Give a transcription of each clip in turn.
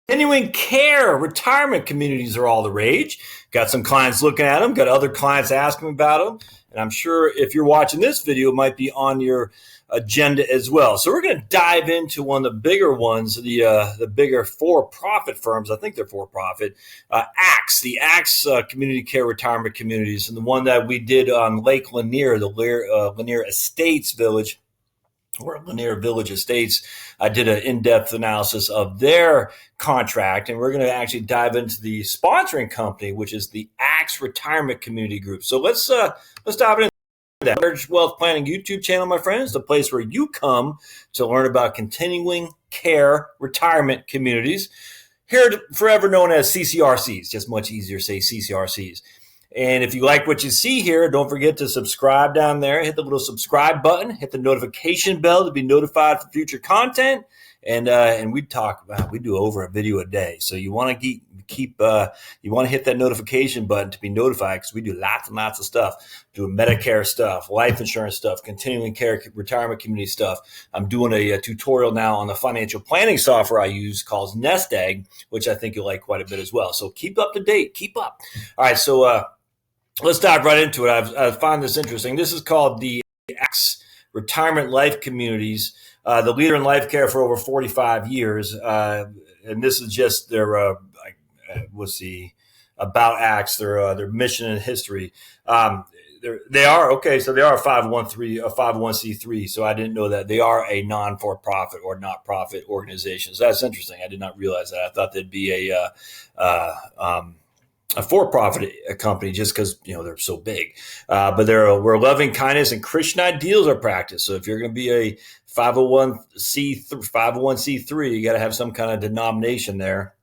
Continuing care retirement communities are all the rage. Got some clients looking at them, got other clients asking about them. And I'm sure if you're watching this video, it might be on your agenda as well. So we're going to dive into one of the bigger ones, the bigger for-profit firms. I think they're for-profit. ACTS, the ACTS Community Care Retirement Communities, and the one that we did on Lake Lanier, the Lanier Estates Village, or Lanier Village Estates. I did an in-depth analysis of their contract, and we're going to actually dive into the sponsoring company, which is the ACTS Retirement Community Group. So let's dive into that. Leverage Wealth Planning YouTube channel, my friends, the place where you come to learn about continuing care retirement communities. Here, forever known as CCRCs, just much easier to say CCRCs. And if you like what you see here, don't forget to subscribe down there. Hit the little subscribe button. Hit the notification bell to be notified for future content. And we talk about, we do over a video a day. So you want to you want to hit that notification button to be notified, because we do lots and lots of stuff. Doing Medicare stuff, life insurance stuff, continuing care, retirement community stuff. I'm doing a tutorial now on the financial planning software I use called Nest Egg, which I think you'll like quite a bit as well. So keep up to date. Keep up. All right. So, let's dive right into it. I find this interesting. This is called the ACTS Retirement Life Communities, the leader in life care for over 45 years. And this is just their, what's the, about ACTS, their mission and history. They are a 501c3. So I didn't know that. They are a non-for-profit or not-profit organization. So that's interesting. I did not realize that. I thought they'd be a for-profit company just because they're so big, but where loving kindness and Christian ideals are practiced. So if you're going to be a 501c3, you got to have some kind of denomination there.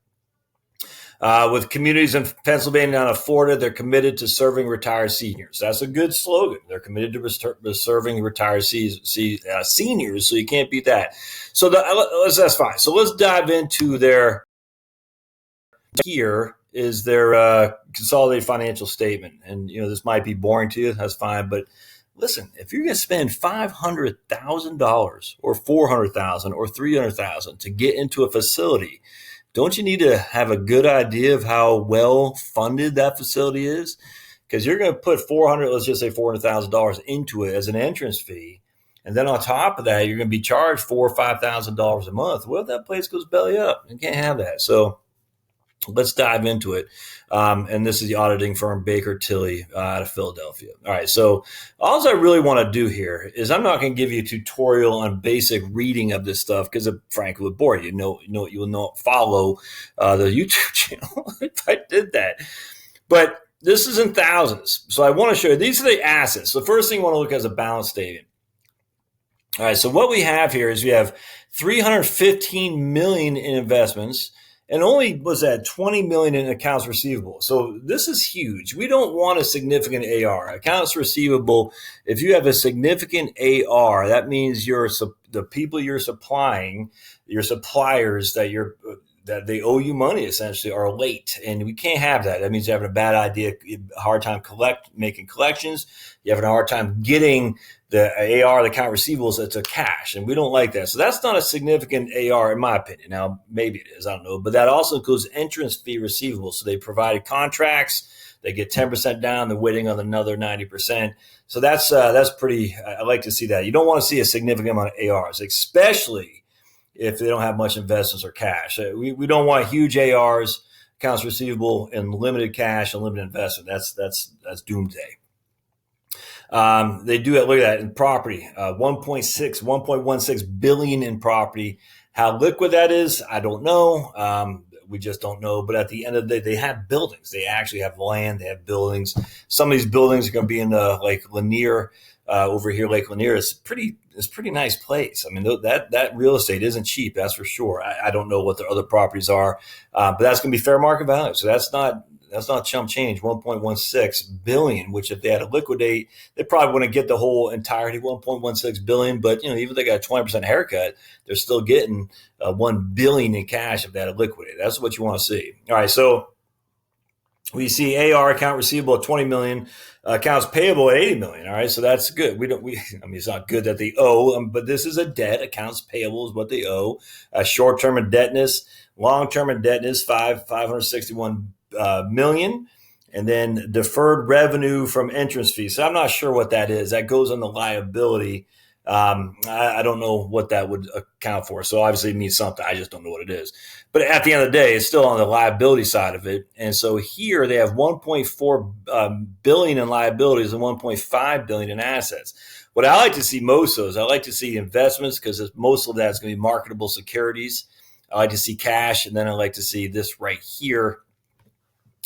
With communities in Pennsylvania and Florida, they're committed to serving retired seniors. That's a good slogan. They're committed to serving retired seniors, so you can't beat that. So that's fine. So let's dive into their here. Is their Consolidated Financial Statement. And, this might be boring to you. That's fine. But listen, if you're going to spend $500,000 or $400,000 or $300,000 to get into a facility, don't you need to have a good idea of how well funded that facility is? Because you're going to put let's just say $400,000 into it as an entrance fee. And then on top of that, you're going to be charged $4,000 or $5,000 a month. What if that place goes belly up? You can't have that. So let's dive into it. And this is the auditing firm Baker Tilly out of Philadelphia. All right. So all I really want to do here is I'm not going to give you a tutorial on basic reading of this stuff because it frankly would bore you. You will not follow the YouTube channel if I did that. But this is in thousands. So I want to show you, these are the assets. So the first thing you want to look at is a balance statement. All right. So what we have here is we have $315 million in investments, and only was that 20 million in accounts receivable. So this is huge. We don't want a significant AR. Accounts receivable, if you have a significant AR, that means the people you're supplying, your suppliers that they owe you money essentially are late, and we can't have that. That means you're having a bad idea, a hard time making collections. You're having a hard time getting the AR, the account receivables, to cash, and we don't like that. So that's not a significant AR in my opinion. Now, maybe it is, I don't know, but that also includes entrance fee receivables. So they provided contracts, they get 10% down, they're waiting on another 90%. So that's pretty, I like to see that. You don't want to see a significant amount of ARs, especially if they don't have much investments or cash. We don't want huge ARs, accounts receivable, and limited cash and limited investment. That's doomsday. They do it. Look at that in property, 1.16 billion in property. How liquid that is, I don't know. We just don't know. But at the end of the day, they have buildings. They actually have land. They have buildings. Some of these buildings are going to be in Lake Lanier. Over here, Lake Lanier is pretty nice place. I mean, that real estate isn't cheap, that's for sure. I don't know what their other properties are, but that's going to be fair market value. So that's not chump change. 1.16 billion, which if they had to liquidate, they probably wouldn't get the whole entirety, 1.16 billion. But even if they got a 20% haircut, they're still getting 1 billion in cash if they had to liquidate. That's what you want to see. All right, so we see AR, account receivable at 20 million, accounts payable at 80 million. All right. So that's good. I mean, it's not good that they owe, but this is a debt. Accounts payable is what they owe. Short-term indebtedness, Long-term indebtedness, 561 million. And then deferred revenue from entrance fees. So I'm not sure what that is. That goes on the liability. I don't know what that would account for. So obviously it means something. I just don't know what it is. But at the end of the day, it's still on the liability side of it. And so here they have 1.4 billion in liabilities and 1.5 billion in assets. What I like to see most of those, I like to see investments because most of that is going to be marketable securities. I like to see cash, and then I like to see this right here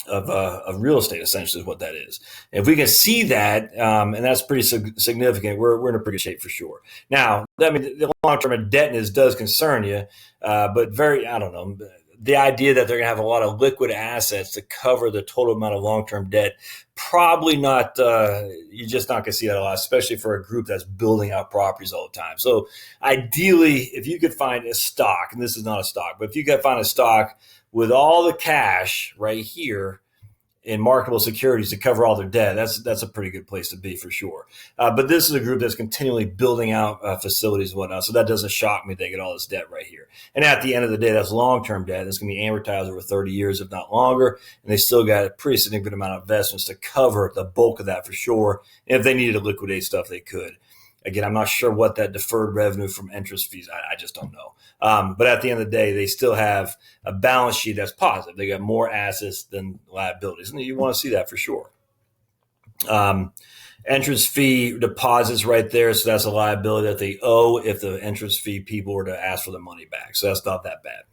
of real estate, essentially, is what that is. And if we can see that, and that's pretty significant, we're in a pretty good shape for sure. Now, I mean, the long-term indebtedness does concern you, but I don't know, the idea that they're going to have a lot of liquid assets to cover the total amount of long-term debt, probably not, you're just not going to see that a lot, especially for a group that's building out properties all the time. So ideally, if you could find a stock, and this is not a stock, but if you could find a stock with all the cash right here in marketable securities to cover all their debt, that's a pretty good place to be for sure. But this is a group that's continually building out facilities and whatnot, so that doesn't shock me they get all this debt right here. And at the end of the day, that's long-term debt. That's going to be amortized over 30 years, if not longer, and they still got a pretty significant amount of investments to cover the bulk of that for sure. And if they needed to liquidate stuff, they could. Again, I'm not sure what that deferred revenue from interest fees, I just don't know. But at the end of the day, they still have a balance sheet that's positive. They got more assets than liabilities, and you want to see that for sure. Entrance fee deposits right there, so that's a liability that they owe if the entrance fee people were to ask for the money back. So that's not that bad.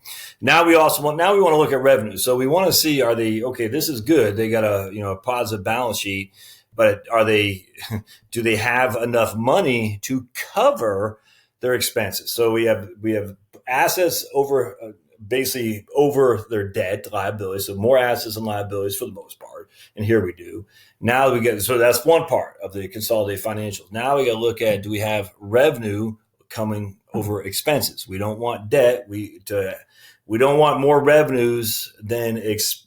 Now we want to look at revenue. So we want to see, are they okay? This is good. They got a positive balance sheet. But do they have enough money to cover their expenses? So we have assets basically over their debt liabilities, so more assets and liabilities for the most part. And here we do. Now so that's one part of the consolidated financials. Now we got to look at, do we have revenue coming over expenses? We don't want debt. We don't want more revenues than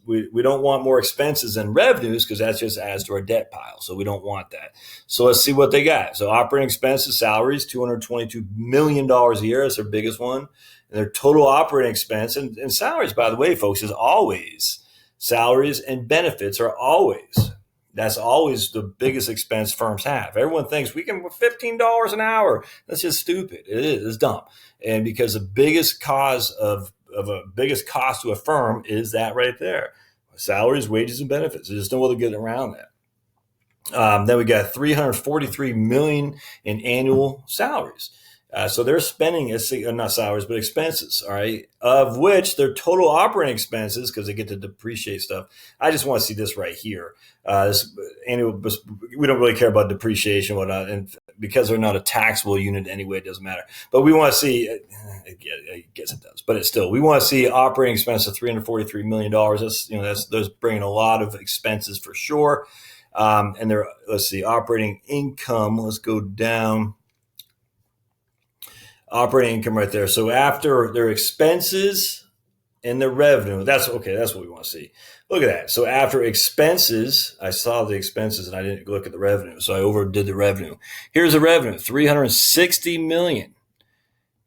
we don't want more expenses than revenues, because that just adds to our debt pile. So we don't want that. So let's see what they got. So operating expenses, salaries, $222 million a year. That's their biggest one. And their total operating expense and salaries, by the way, folks, is always salaries and benefits are always. That's always the biggest expense firms have. Everyone thinks we can $15 an hour. That's just stupid. It is. It's dumb. And because the biggest cause of a biggest cost to a firm is that right there: salaries, wages, and benefits. There's just no way to get around that. Then we got $343 million in annual salaries. So they're spending, not salaries, but expenses, all right, of which their total operating expenses, because they get to depreciate stuff. I just want to see this right here. This annual, we don't really care about depreciation, whatnot, and because they're not a taxable unit anyway, it doesn't matter. But we want to see, I guess it does, but it's still, we want to see operating expense of $343 million. That's bringing a lot of expenses for sure. And let's see, operating income, let's go down. Operating income right there. So after their expenses and their revenue, that's what we want to see. Look at that. So after expenses, I saw the expenses and I didn't look at the revenue. So I overdid the revenue. Here's the revenue, $360 million.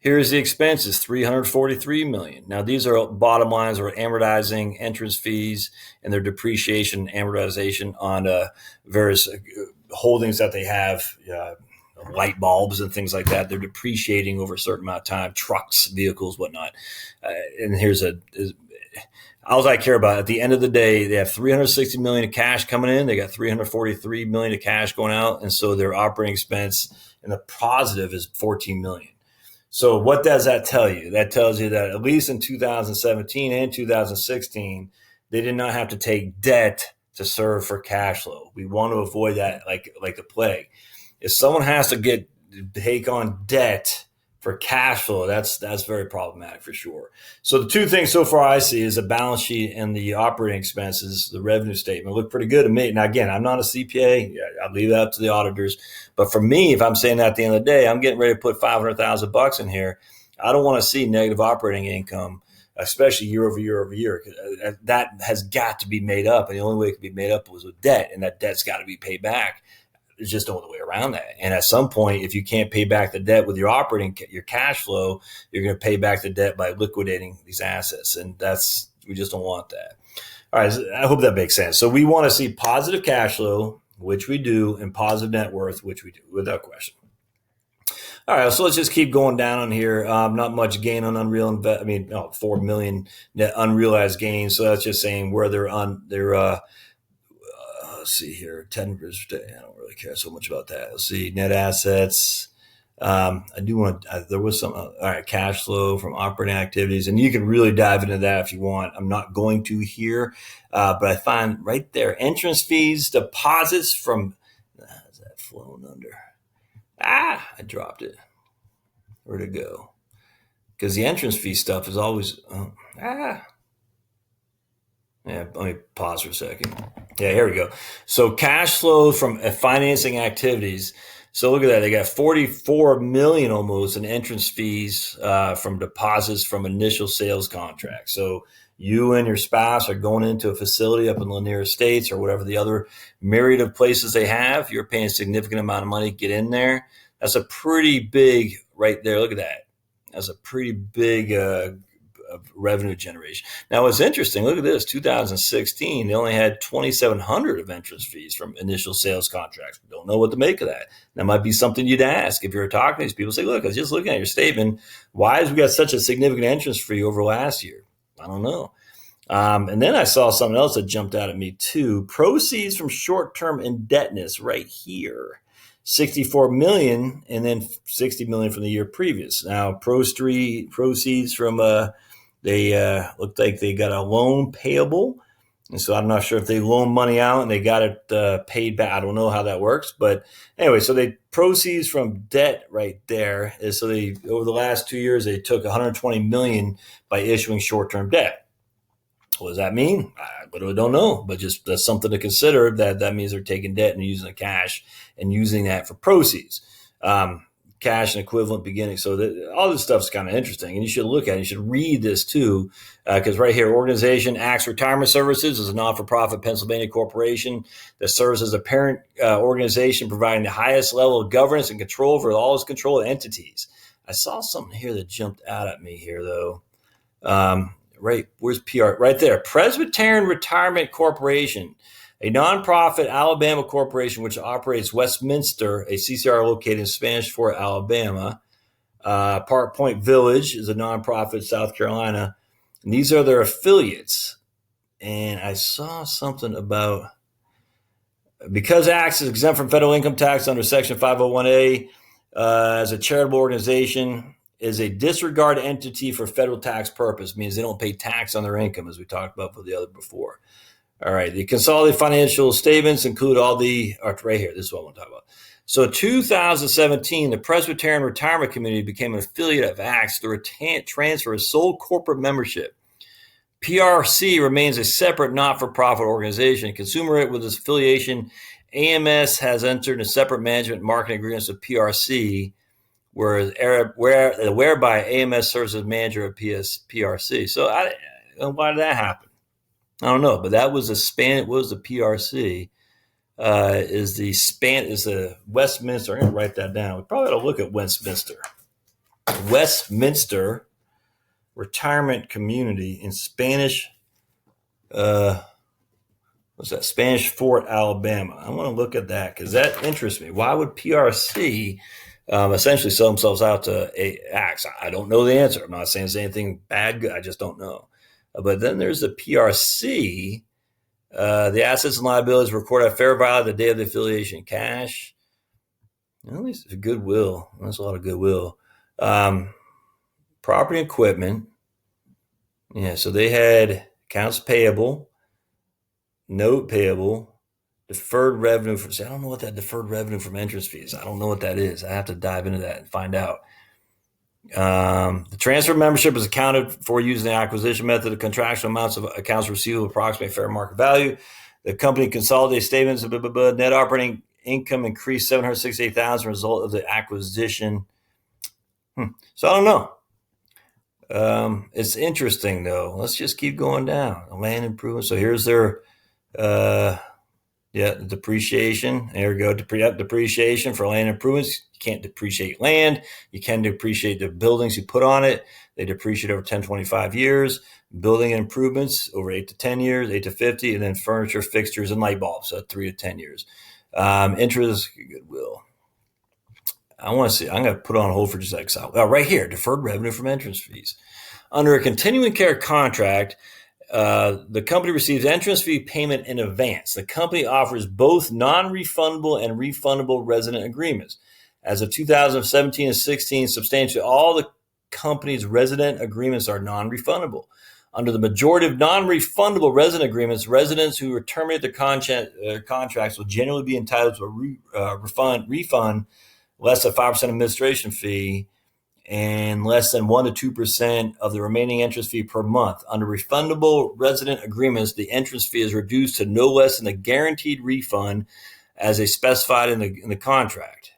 Here's the expenses, $343 million. Now these are bottom lines, are amortizing entrance fees and their depreciation and amortization on various holdings that they have, light bulbs and things like that. They're depreciating over a certain amount of time, trucks, vehicles, whatnot. And all I care about at the end of the day, they have $360 million of cash coming in. They got $343 million of cash going out. And so their operating expense in the positive is $14 million. So what does that tell you? That tells you that at least in 2017 and 2016, they did not have to take debt to serve for cash flow. We want to avoid that like the plague. If someone has to take on debt for cash flow, that's very problematic for sure. So the two things so far I see is the balance sheet and the operating expenses, the revenue statement look pretty good to me. Now, again, I'm not a CPA. I leave that up to the auditors. But for me, if I'm saying that at the end of the day, I'm getting ready to put $500,000 in here. I don't want to see negative operating income, especially year over year. That has got to be made up. And the only way it can be made up was with debt. And that debt's got to be paid back. there's just no other way around that. And at some point, if you can't pay back the debt with your cash flow, you're going to pay back the debt by liquidating these assets. And we just don't want that. All right. I hope that makes sense. So we want to see positive cash flow, which we do, and positive net worth, which we do, without question. All right, so let's just keep going down on here. Not much gain on unreal 4 million net unrealized gains. So that's just saying where they're let's see here, 10%. I don't really care so much about that. Let's see, net assets. I do want. There was some. All right, cash flow from operating activities, and you can really dive into that if you want. I'm not going to here, but I find right there entrance fees, deposits from. Is that flown under? I dropped it. Where'd it go? Because the entrance fee stuff is always. Yeah, let me pause for a second. Yeah, here we go. So cash flow from financing activities. So look at that. They got 44 million almost in entrance fees from deposits from initial sales contracts. So you and your spouse are going into a facility up in Lanier Estates or whatever the other myriad of places they have. You're paying a significant amount of money to get in there. That's a pretty big right there. Look at that. That's a pretty big revenue generation. Now, what's interesting, look at this. 2016, they only had 2,700 of entrance fees from initial sales contracts. We don't know what to make of that. That might be something you'd ask if you're talking to these people. Say, look, I was just looking at your statement. Why has we got such a significant entrance fee over last year? I don't know. And then I saw something else that jumped out at me too. Proceeds from short-term indebtedness right here. 64 million and then 60 million from the year previous. Now, proceeds from they looked like they got a loan payable. And so I'm not sure if they loaned money out and they got it paid back. I don't know how that works. But anyway, so they proceeds from debt right there. So they over the last 2 years, they took 120 million by issuing short-term debt. What does that mean? I literally don't know, but just that's something to consider. That means they're taking debt and using the cash and using that for proceeds, cash and equivalent beginning. So all this stuff is kind of interesting, and you should look at it. You should read this too, because right here, organization Axe Retirement Services is a not-for-profit Pennsylvania corporation that serves as a parent organization, providing the highest level of governance and control for all its controlled entities. I saw something here that jumped out at me here, though. Right, where's PR? Right there. Presbyterian Retirement Corporation, a nonprofit Alabama corporation which operates Westminster, a CCR located in Spanish Fort, Alabama. Park Point Village is a nonprofit, South Carolina. And these are their affiliates. And I saw something about because Axe is exempt from federal income tax under Section 501A as a charitable organization. Is a disregarded entity for federal tax purpose, means they don't pay tax on their income, as we talked about for the other before. All right, the consolidated financial statements include all right here, this is what I want to talk about. So 2017, the Presbyterian Retirement Community became an affiliate of Axe through a transfer of sole corporate membership. PRC remains a separate not-for-profit organization. Consumer with its affiliation, AMS has entered a separate management and marketing agreements with PRC, whereby AMS serves as manager of PRC. So why did that happen? I don't know, but that was What was the PRC? Is the Westminster? I'm going to write that down. We probably ought to look at Westminster. Westminster Retirement Community in Spanish. What's that? Spanish Fort, Alabama. I want to look at that because that interests me. Why would PRC essentially sell themselves out to Axe? I don't know the answer. I'm not saying it's anything bad. I just don't know. But then there's the PRC. The assets and liabilities recorded at fair value the day of the affiliation. Cash. At least goodwill. That's a lot of goodwill. Property equipment. Yeah, so they had accounts payable, note payable, deferred revenue. I don't know what that deferred revenue from entrance fees. I don't know what that is. I have to dive into that and find out. The transfer membership is accounted for using the acquisition method. The contractual amounts of accounts receivable approximate fair market value. The company consolidated statements of net operating income increased $768,000 as a result of the acquisition. So I don't know. It's interesting though. Let's just keep going down. Land improvement. So here's their Yeah, depreciation. There we go. Depreciation for land improvements. You can't depreciate land. You can depreciate the buildings you put on it. They depreciate over 10, 25 years. Building improvements over 8 to 10 years, 8 to 50, and then furniture, fixtures, and light bulbs, so 3 to 10 years. Interest, goodwill. I want to see. I'm going to put on hold for just a second. Right here, deferred revenue from entrance fees. Under a continuing care contract, the company receives entrance fee payment in advance. The company offers both non-refundable and refundable resident agreements. As of 2017 and 16, substantially all the company's resident agreements are non-refundable. Under the majority of non-refundable resident agreements, residents who terminate their contracts will generally be entitled to a refund less than 5% administration fee and less than 1% to 2% of the remaining entrance fee per month. Under refundable resident agreements, the entrance fee is reduced to no less than the guaranteed refund as they specified in the contract.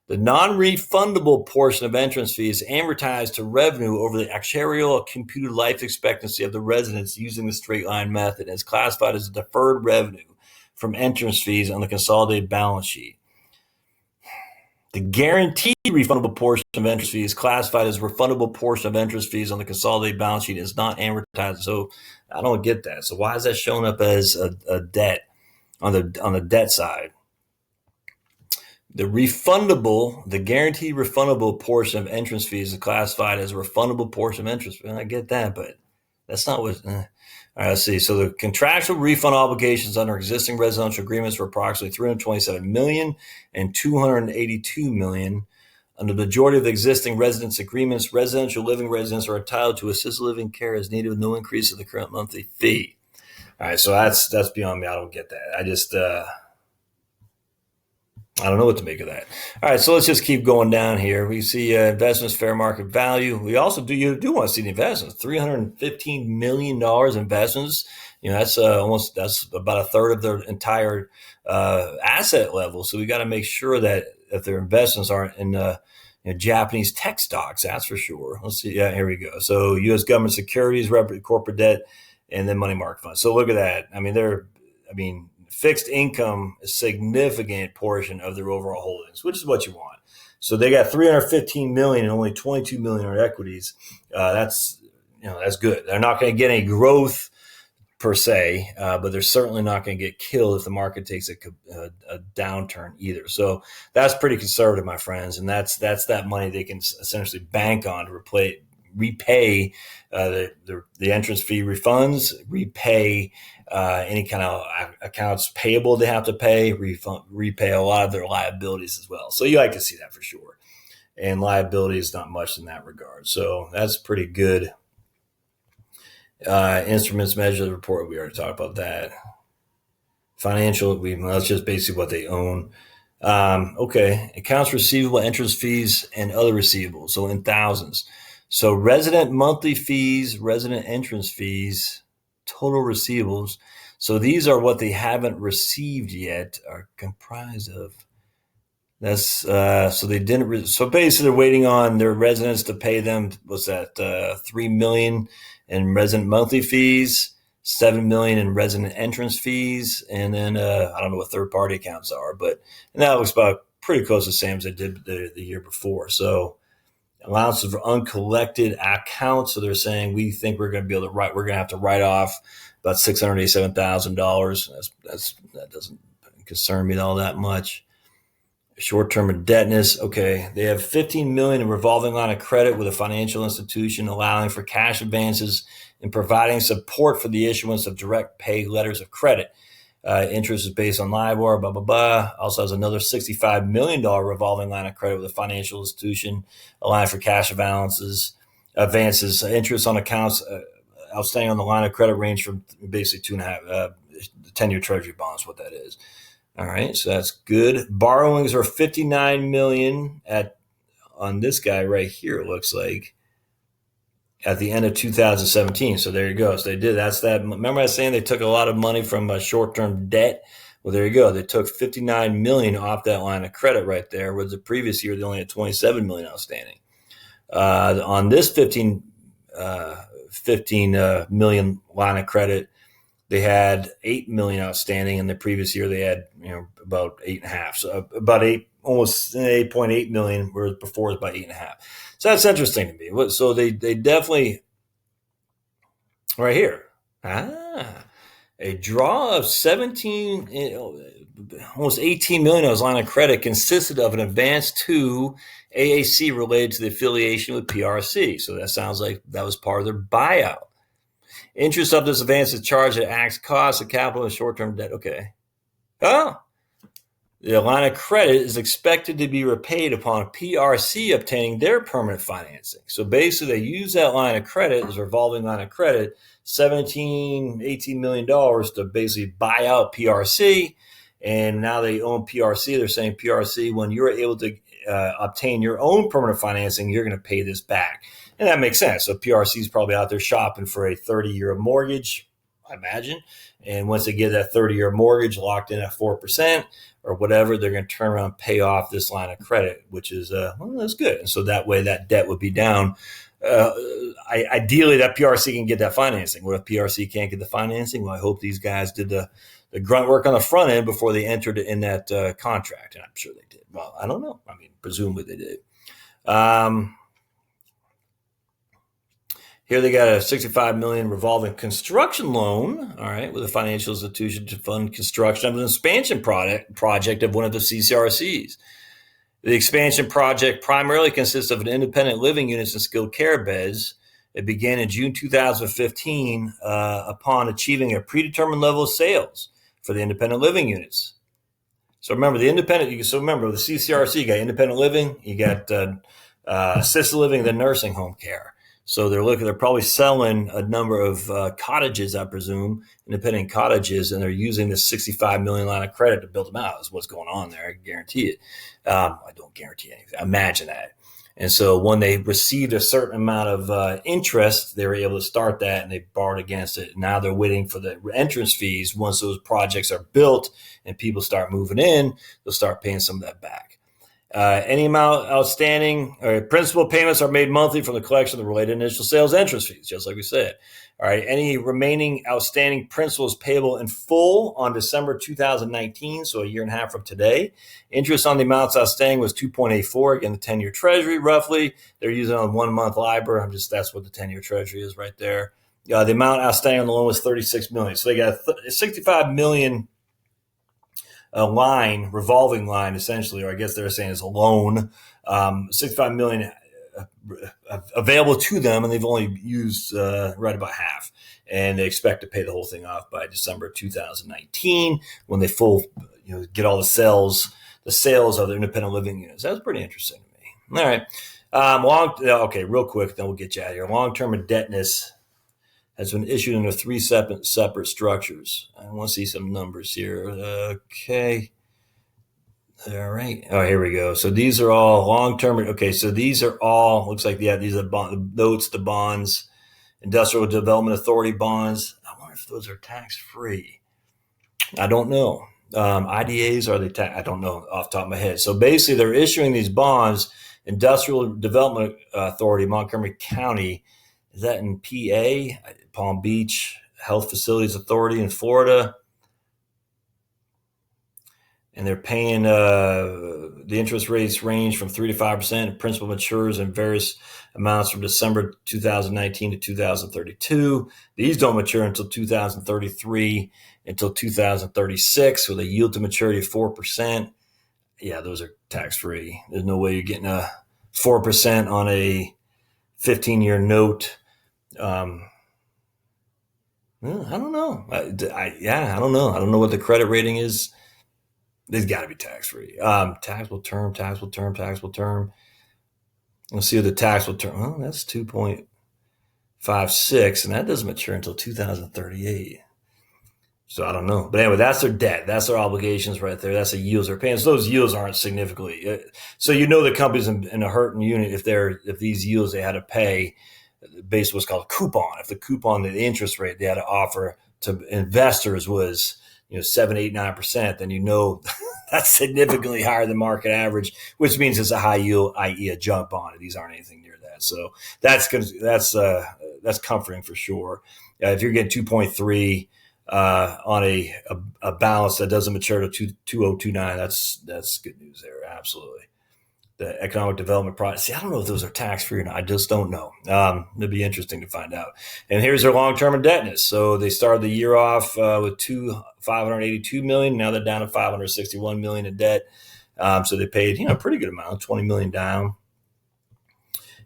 The non-refundable portion of entrance fee is amortized to revenue over the actuarial computed life expectancy of the residents using the straight line method and is classified as deferred revenue from entrance fees on the consolidated balance sheet. The guaranteed refundable portion of interest fees classified as refundable portion of interest fees on the consolidated balance sheet is not amortized. So I don't get that. So why is that showing up as a debt on the debt side? The guaranteed refundable portion of entrance fees is classified as a refundable portion of interest. I get that, but that's not what. All right, let's see. So the contractual refund obligations under existing residential agreements were approximately $327 million and $282 million. Under the majority of the existing residence agreements, residential living residents are entitled to assisted living care as needed with no increase of the current monthly fee. All right, so that's beyond me. I don't get that. I don't know what to make of that. All right, so let's just keep going down here. We see investments, fair market value. We also you do want to see the investments. $315 million investments. That's about a third of their entire asset level. So we got to make sure that if their investments aren't in Japanese tech stocks, that's for sure. Let's see. Yeah, here we go. So U.S. government securities, corporate debt, and then money market funds. So look at that. Fixed income, a significant portion of their overall holdings, which is what you want. So they got $315 million and only $22 million are equities. That's good. They're not going to get any growth per se, but they're certainly not going to get killed if the market takes a downturn either. So that's pretty conservative, my friends, and that's that money they can essentially bank on to repay the entrance fee refunds, repay any kind of accounts payable they have to pay, repay a lot of their liabilities as well. So you like to see that for sure. And liability is not much in that regard. So that's pretty good. Instruments measure the report. We already talked about that. Financial, that's just basically what they own. Okay. Accounts receivable, entrance fees, and other receivables. So in thousands. So resident monthly fees, resident entrance fees, total receivables. So these are what they haven't received yet are comprised of. That's so they didn't. So basically, they're waiting on their residents to pay them. What's that? $3 million in resident monthly fees, $7 million in resident entrance fees, and then I don't know what third party accounts are, but that looks about pretty close to the same as they did the year before. So allowances for uncollected accounts. So they're saying we think we're going to be able to write. We're going to have to write off about $687,000. That doesn't concern me all that much. Short-term indebtedness. Okay, they have $15 million in revolving line of credit with a financial institution, allowing for cash advances and providing support for the issuance of direct pay letters of credit. Interest is based on LIBOR, blah, blah, blah. Also has another $65 million revolving line of credit with a financial institution, allowing for cash advances. Interest on accounts outstanding on the line of credit range from basically 2.5 10-year treasury bonds, what that is. All right, so that's good. Borrowings are $59 million on this guy right here, it looks like, at the end of 2017. So there you go. So they did. That's that. Remember I was saying they took a lot of money from short-term debt? Well, there you go. They took $59 million off that line of credit right there, whereas the previous year they only had $27 million outstanding. On this $15 million line of credit, They had 8 million outstanding. In the previous year, they had about 8.5. So about almost 8.8 million, whereas before it was about 8.5. So that's interesting to me. So they definitely right here. A draw of 17, almost 18 million on his line of credit consisted of an advance to AAC related to the affiliation with PRC. So that sounds like that was part of their buyout. Interest of this advance is charged at Act's cost of capital and short-term debt. Okay. Oh, the line of credit is expected to be repaid upon PRC obtaining their permanent financing. So basically, they use that line of credit as a revolving line of credit, $18 million to basically buy out PRC. And now they own PRC. They're saying, PRC, when you're able to obtain your own permanent financing, you're going to pay this back. And that makes sense. So PRC is probably out there shopping for a 30-year mortgage, I imagine. And once they get that 30-year mortgage locked in at 4% or whatever, they're going to turn around and pay off this line of credit, which is, that's good. And so that way that debt would be down. Ideally, that PRC can get that financing. What if PRC can't get the financing? Well, I hope these guys did the grunt work on the front end before they entered in that contract. And I'm sure they did. Well, I don't know. I mean, presumably they did. Here they got a $65 million revolving construction loan, all right, with a financial institution to fund construction of an expansion project of one of the CCRCs. The expansion project primarily consists of an independent living units and skilled care beds. It began in June 2015 upon achieving a predetermined level of sales for the independent living units. So remember, the CCRC, you got independent living, you got assisted living, the nursing home care. So they're probably selling a number of cottages, I presume, independent cottages, and they're using this $65 million line of credit to build them out. Is what's going on there. I can guarantee it. I don't guarantee anything. Imagine that. And so when they received a certain amount of interest, they were able to start that, and they borrowed against it. Now they're waiting for the entrance fees. Once those projects are built and people start moving in, they'll start paying some of that back. Any amount outstanding or principal payments are made monthly from the collection of the related initial sales interest fees, just like we said. All right. Any remaining outstanding principal is payable in full on December 2019, so a year and a half from today. Interest on the amounts outstanding was 2.84, again, the 10-year treasury roughly. They're using on 1 month LIBOR. That's what the 10-year treasury is right there. The amount outstanding on the loan was $36 million. So they got $65 million revolving line, essentially, or I guess they're saying it's a loan, $65 million available to them, and they've only used right about half. And they expect to pay the whole thing off by December 2019 when they get all the sales of their independent living units. That's pretty interesting to me. All right. Okay, real quick, then we'll get you out of here. Long-term indebtedness has been issued under 3 separate structures. I want to see some numbers here. Okay. All right. Oh, here we go. So these are all long-term. Okay. So these are all, looks like, these are the notes, the bonds, Industrial Development Authority bonds. I wonder if those are tax-free. I don't know. IDAs, are they I don't know off the top of my head. So basically they're issuing these bonds, Industrial Development Authority, Montgomery County. Is that in PA? Palm Beach Health Facilities Authority in Florida. And they're paying the interest rates range from 3 to 5%. Principal matures in various amounts from December 2019 to 2032. These don't mature until 2033, until 2036, with a yield to maturity of 4%. Yeah, those are tax-free. There's no way you're getting a 4% on a 15-year note. Well, I don't know. I don't know. I don't know what the credit rating is. They've got to be tax-free. Taxable term. Let's see what the taxable term. Well, that's 2.56, and that doesn't mature until 2038. So I don't know. But anyway, that's their debt. That's their obligations right there. That's the yields they're paying. So those yields aren't significantly. So the company's in a hurting unit if these yields they had to pay based on what's called a coupon. If the coupon, the interest rate they had to offer to investors was 7, 8, 9%, then that's significantly higher than market average, which means it's a high yield, i.e. a junk bond. These aren't anything near that. So that's comforting for sure. If you're getting 2.3 on a balance that doesn't mature to 2029. That's good news there. Absolutely. The economic development project. See, I don't know if those are tax free or not. I just don't know. It'd be interesting to find out. And here's their long term indebtedness. So they started the year off with 582 million. Now they're down to 561 million in debt. So they paid a pretty good amount, 20 million down.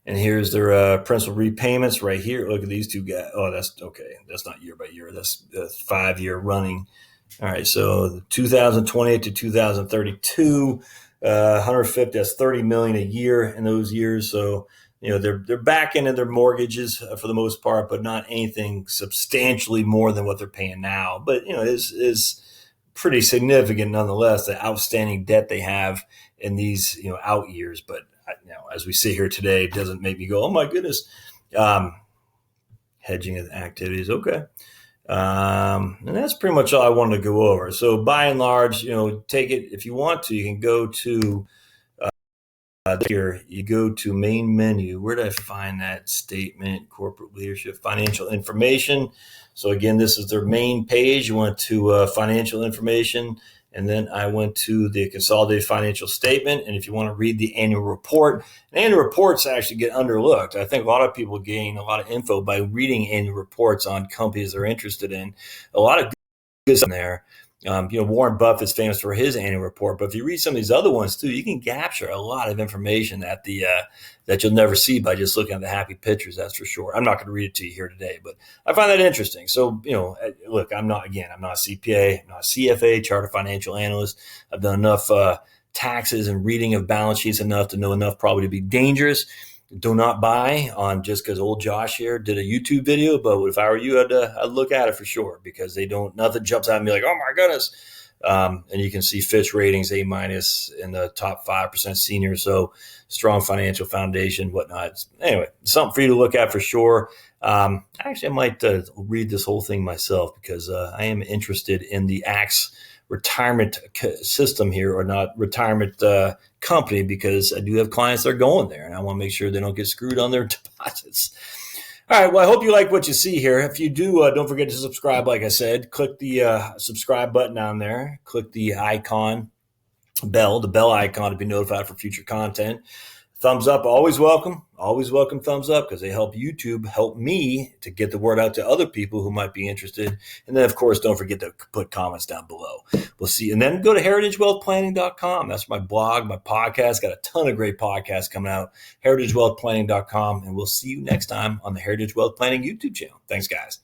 And here's their principal repayments right here. Look at these two guys. Oh, that's okay. That's not year by year. That's 5-year running. All right. So 2028 to 2032. 150, that's 30 million a year in those years. So, they're back into their mortgages for the most part, but not anything substantially more than what they're paying now. But, it is pretty significant nonetheless, the outstanding debt they have in these, out years. But, as we sit here today, it doesn't make me go, oh my goodness. Hedging activities. Okay. And that's pretty much all I wanted to go over. So by and large, take it if you want to. You can go to here. You go to main menu. Where did I find that statement? Corporate leadership, financial information. So again, this is their main page. You went to financial information, and then I went to the Consolidated Financial Statement. And if you want to read the annual report, annual reports actually get underlooked. I think a lot of people gain a lot of info by reading annual reports on companies they're interested in. A lot of good in there. Warren Buffett's famous for his annual report, but if you read some of these other ones too, you can capture a lot of information that you'll never see by just looking at the happy pictures. That's for sure. I'm not going to read it to you here today, but I find that interesting. So, look, I'm not a CPA, I'm not a CFA, chartered financial analyst. I've done enough taxes and reading of balance sheets enough to know enough probably to be dangerous. Do not buy on just because old Josh here did a YouTube video, but if I were you, I'd look at it for sure because nothing jumps out at me like, oh my goodness. And you can see Fitch ratings A- in the top 5% senior. So strong financial foundation, whatnot. Anyway, something for you to look at for sure. Actually, I might read this whole thing myself because I am interested in the AXE retirement system here, or not retirement company, because I do have clients that are going there and I want to make sure they don't get screwed on their deposits. All right. Well, I hope you like what you see here. If you do, don't forget to subscribe. Like I said, click the subscribe button down there. Click the the bell icon to be notified for future content. Thumbs up, always welcome. Always welcome thumbs up because they help YouTube help me to get the word out to other people who might be interested. And then, of course, don't forget to put comments down below. We'll see. And then go to heritagewealthplanning.com. That's my blog, my podcast. Got a ton of great podcasts coming out. heritagewealthplanning.com. And we'll see you next time on the Heritage Wealth Planning YouTube channel. Thanks, guys.